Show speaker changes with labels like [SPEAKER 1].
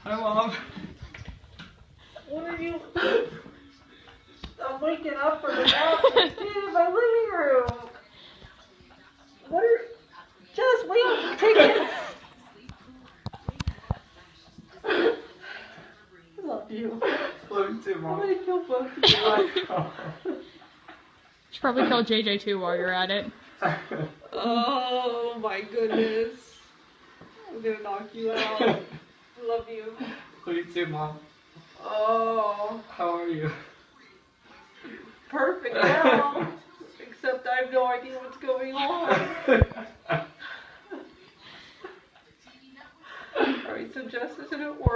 [SPEAKER 1] Hi, Mom.
[SPEAKER 2] What are you? I'm waking up from the couch. Dude, my living room. What are? Just wait. Take it. I love you.
[SPEAKER 1] Love you too,
[SPEAKER 2] I'm
[SPEAKER 1] Mom.
[SPEAKER 2] gonna kill both of you.
[SPEAKER 3] Should probably kill JJ too while you're at it.
[SPEAKER 2] Oh my goodness. I'm gonna knock you out. I love you.
[SPEAKER 1] Love you too, Mom.
[SPEAKER 2] Oh,
[SPEAKER 1] How are you?
[SPEAKER 2] perfect now. Except I have no idea what's going on. Alright, so Jess isn't at work.